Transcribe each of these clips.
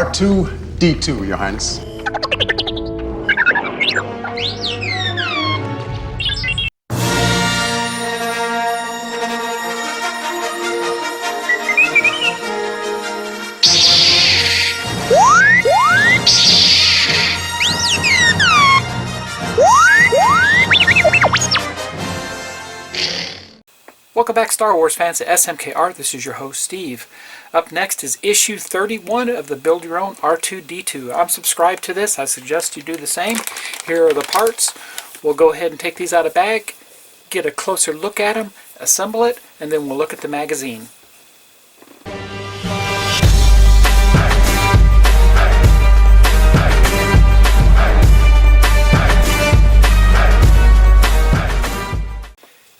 R2-D2, Your Highness. Welcome back, Star Wars fans, to SMKR. This is your host, Steve. Up next is issue 31 of the Build Your Own R2-D2. I'm subscribed to this. I suggest you do the same. Here are the parts. We'll go ahead and take these out of the bag, get a closer look at them, assemble it, and then we'll look at the magazine.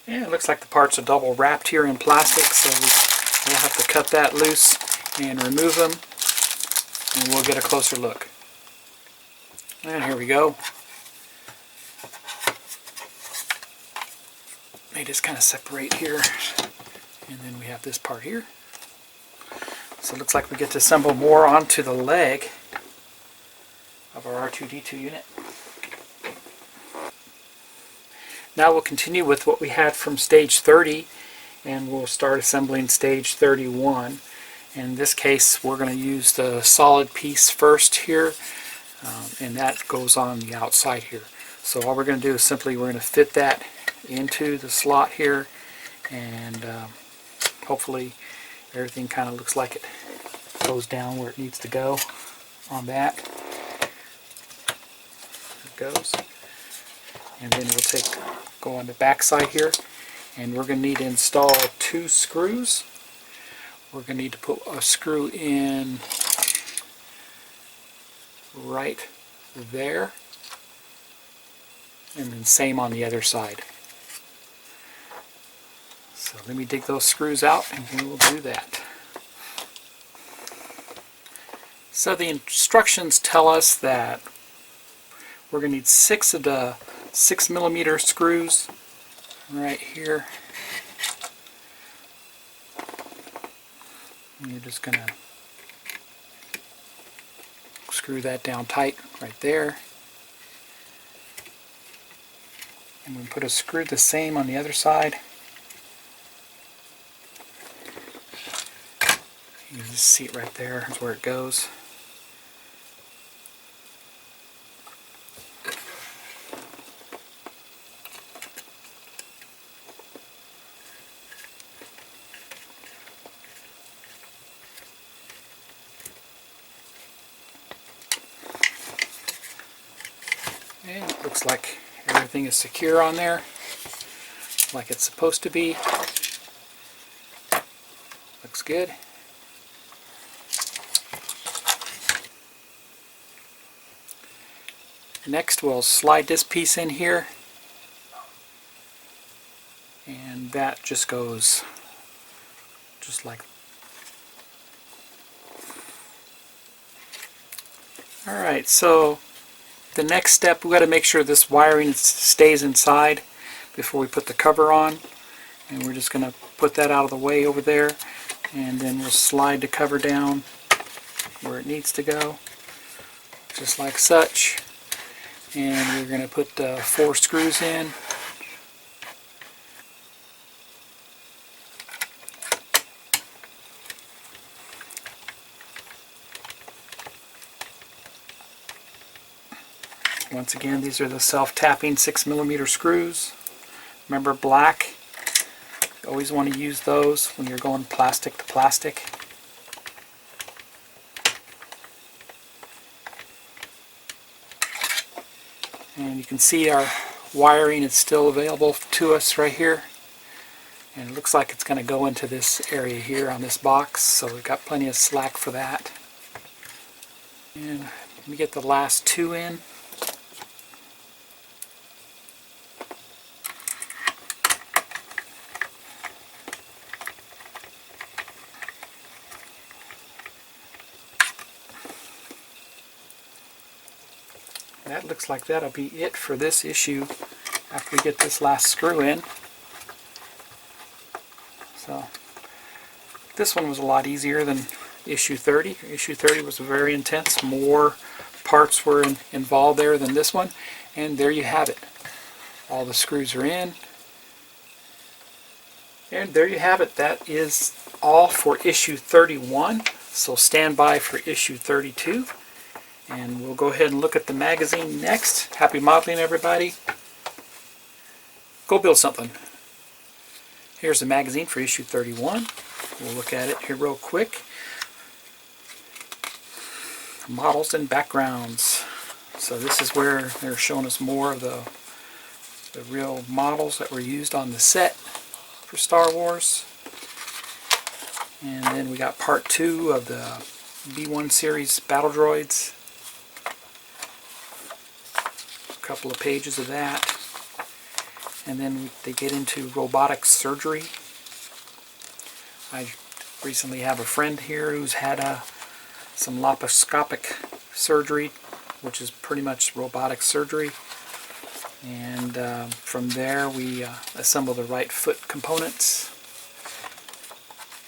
Yeah, it looks like the parts are double wrapped here in plastic, so we'll have to cut that loose and remove them, and we'll get a closer look. And here we go. They just kind of separate here, and then we have this part here. So it looks like we get to assemble more onto the leg of our R2-D2 unit. Now we'll continue with what we had from stage 30, and we'll start assembling stage 31. In this case, we're going to use the solid piece first here, and that goes on the outside here. So all we're going to do is simply we're going to fit that into the slot here, and hopefully everything kind of looks like it goes down where it needs to go on that. There it goes. And then we'll go on the back side here, and we're going to need to install 2 screws. We're going to need to put a screw in right there, and then same on the other side. So let me dig those screws out, and we will do that. So the instructions tell us that we're going to need 6 of the 6mm screws right here. And you're just going to screw that down tight right there. And we put a screw the same on the other side. You can just see it right there. That's where it goes. And it looks like everything is secure on there, like it's supposed to be. Looks good. Next we'll slide this piece in here, and that just goes just like. Alright, so the next step, we've got to make sure this wiring stays inside before we put the cover on, and we're just going to put that out of the way over there, and then we'll slide the cover down where it needs to go, just like such. And we're going to put 4 screws in. Once again, these are the self-tapping 6mm screws. Remember, black. You always want to use those when you're going plastic to plastic. And you can see our wiring is still available to us right here. And it looks like it's going to go into this area here on this box, so we've got plenty of slack for that. And let me get the last 2 in. That looks like that'll be it for this issue after we get this last screw in. So this one was a lot easier than issue 30. Issue 30 was very intense. More parts were involved there than this one. And there you have it. All the screws are in. And there you have it. That is all for issue 31. So stand by for issue 32. And we'll go ahead and look at the magazine next. Happy modeling, everybody. Go build something. Here's the magazine for issue 31. We'll look at it here real quick. Models and backgrounds. So this is where they're showing us more of the real models that were used on the set for Star Wars. And then we got part 2 of the B1 series battle droids. A couple of pages of that. And then they get into robotic surgery. I recently have a friend here who's had some laparoscopic surgery, which is pretty much robotic surgery. And from there we assemble the right foot components.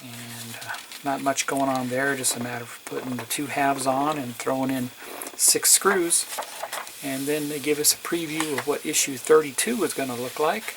And not much going on there, just a matter of putting the 2 halves on and throwing in 6 screws. And then they give us a preview of what issue 32 is going to look like.